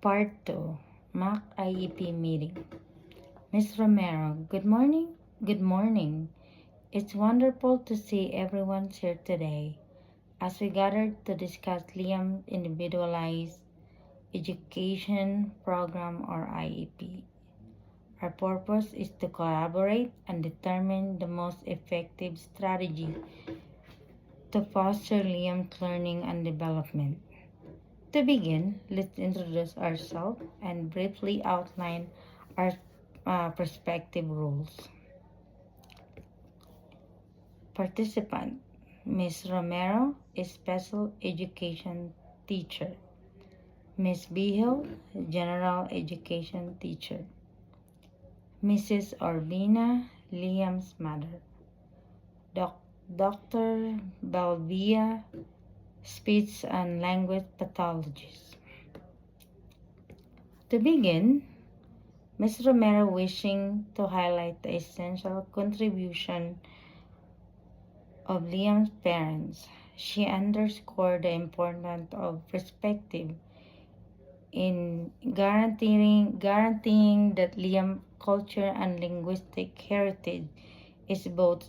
Part 2, Mock IEP Meeting. Ms. Romero, good morning. Good morning. It's wonderful to see everyone here today as we gather to discuss Liam's Individualized Education Program or IEP. Our purpose is to collaborate and determine the most effective strategy to foster Liam's learning and development. To begin, let's introduce ourselves and briefly outline our prospective rules. Participant Ms. Romero is special education teacher. Ms. Bihil, general education teacher. Mrs. Orbina, Liam's mother. Dr. Balbia, speech and language pathologist. To begin, Ms. Romero wishing to highlight the essential contribution of Liam's parents. She underscored the importance of perspective in guaranteeing that Liam's culture and linguistic heritage is both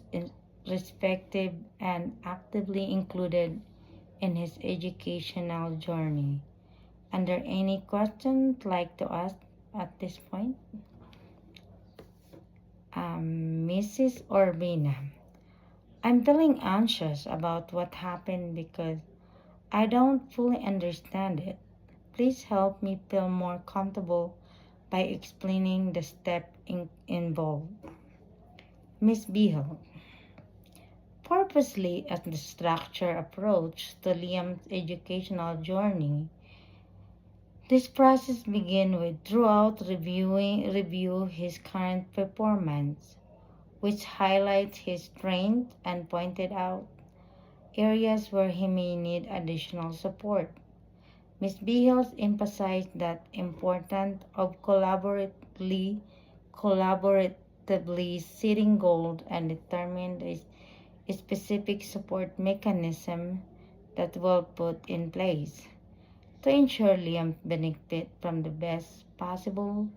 respected and actively included in his educational journey. Are there any questions like to ask at this point? Mrs. Orbina, I'm feeling anxious about what happened because I don't fully understand it. Please help me feel more comfortable by explaining the involved. Miss Beale, purposely as the structured approach to Liam's educational journey, this process begins with throughout review his current performance, which highlights his strengths and pointed out areas where he may need additional support. Ms. Beals emphasized that importance of collaboratively setting goals and determining a specific support mechanism that will put in place to ensure Liam benefit from the best possible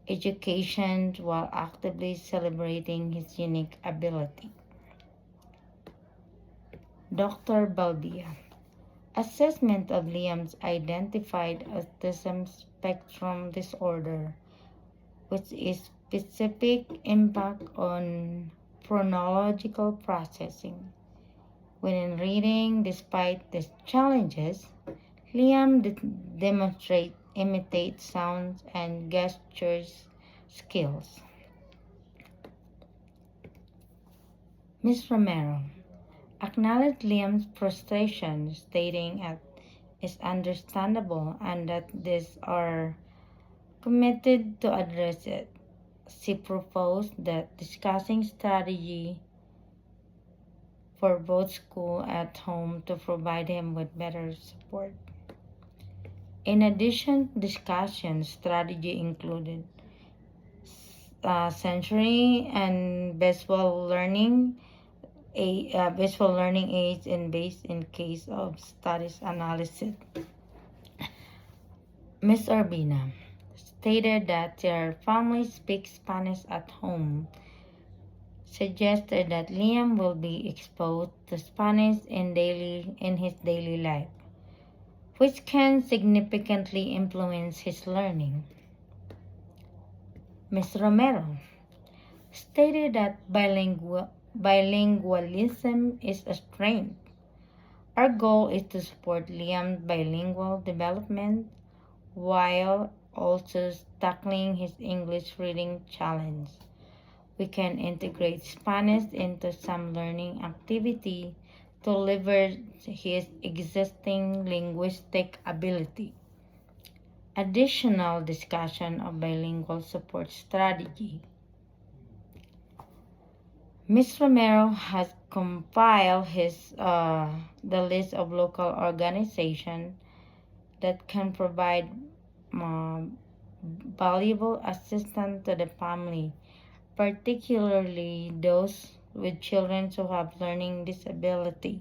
education while actively celebrating his unique ability. Dr. Balbia. Assessment of Liam's identified autism spectrum disorder, which is specific impact on phonological processing. When in reading, despite the challenges, Liam imitates sounds and gestures skills. Ms. Romero acknowledged Liam's frustration, stating it is understandable and that these are committed to address it. She proposed that discussing strategy for both school and home to provide him with better support. In addition, discussion strategy included sensory and visual learning aids and based in case of studies analysis. Ms. Urbina stated that their family speaks Spanish at home, suggested that Liam will be exposed to Spanish in his daily life, which can significantly influence his learning. Ms. Romero stated that bilingualism is a strength. Our goal is to support Liam's bilingual development while also tackling his English reading challenge. We can integrate Spanish into some learning activity to leverage his existing linguistic ability. Additional discussion of bilingual support strategy. Ms. Romero has compiled the list of local organizations that can provide valuable assistance to the family, particularly those with children who have learning disability.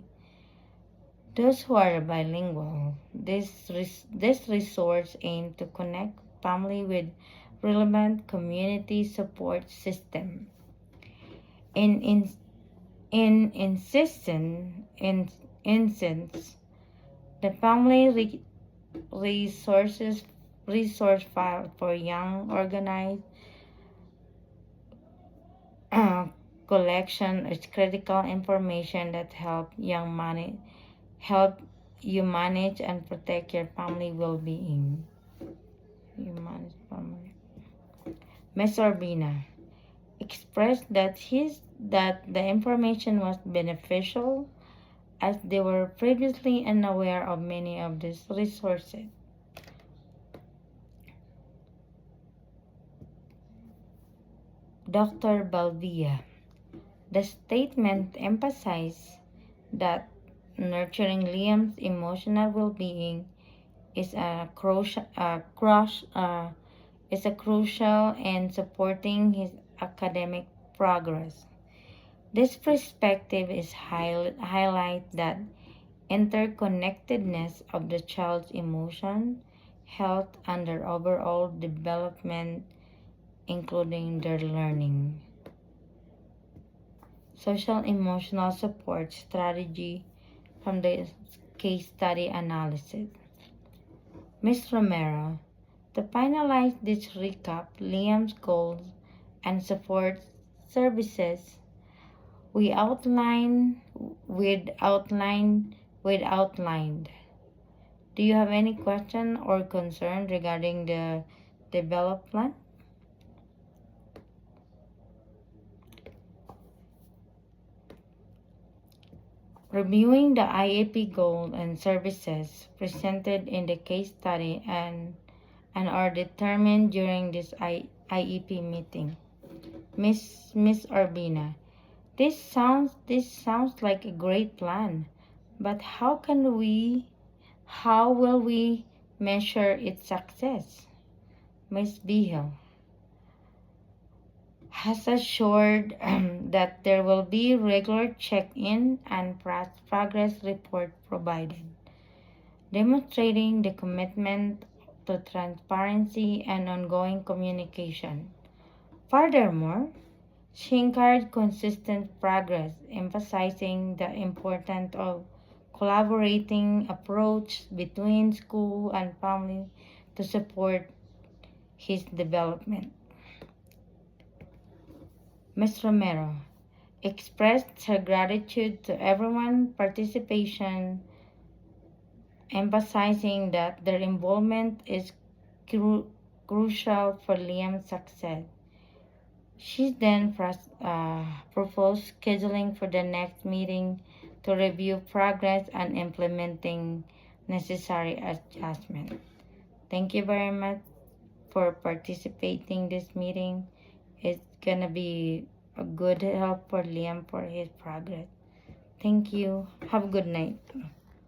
Those who are bilingual, this resource aims to connect family with relevant community support system. In in in instance, the family resources resource file for young organized collection is critical information that help you manage and protect your family well-being. You manage family. Ms. Urbina expressed that the information was beneficial as they were previously unaware of many of these resources. Dr. Balvia, the statement emphasized that nurturing Liam's emotional well-being is is a crucial in supporting his academic progress. This perspective is highlight that interconnectedness of the child's emotion, health, and their overall development, including their learning. Social emotional support strategy from the case study analysis. Ms. Romero, to finalize this recap, Liam's goals and support services, we outlined. Do you have any question or concern regarding the developed plan? Reviewing the IAP goal and services presented in the case study and are determined during this IEP meeting. Miss Urbina, this sounds like a great plan, but how will we measure its success? Ms. Bihel has assured that there will be regular check-in and progress report provided, demonstrating the commitment to transparency and ongoing communication. Furthermore, she encouraged consistent progress, emphasizing the importance of collaborating approach between school and family to support his development. Ms. Romero expressed her gratitude to everyone's participation, emphasizing that their involvement is crucial for Liam's success. She then proposed scheduling for the next meeting to review progress and implementing necessary adjustments. Thank you very much for participating in this meeting. It's gonna be a good help for Liam for his progress. Thank you. Have a good night.